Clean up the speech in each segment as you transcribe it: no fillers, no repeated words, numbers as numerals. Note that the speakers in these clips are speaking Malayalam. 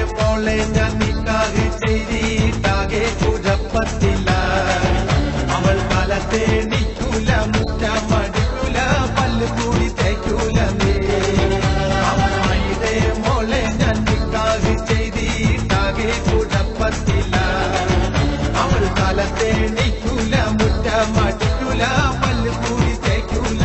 മോളെ ഞാൻ നിക്കാഹ് ചെയ്തിട്ടാകെ കുഴപ്പത്തില്ല. അവൾ കാലത്തെ നിൽക്കൂല, മുറ്റമടിക്കൂല, പല്ല് കൂടി തേക്കൂല. അമ്മായിടെ മോളെ ഞാൻ നിക്കാഹ് ചെയ്തിട്ടാകെ കുഴപ്പത്തില്ല. അവൾ കാലത്തെ നിൽക്കൂല, മുറ്റമടിക്കൂല, പല്ല് കൂടി തേക്കൂല.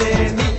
Te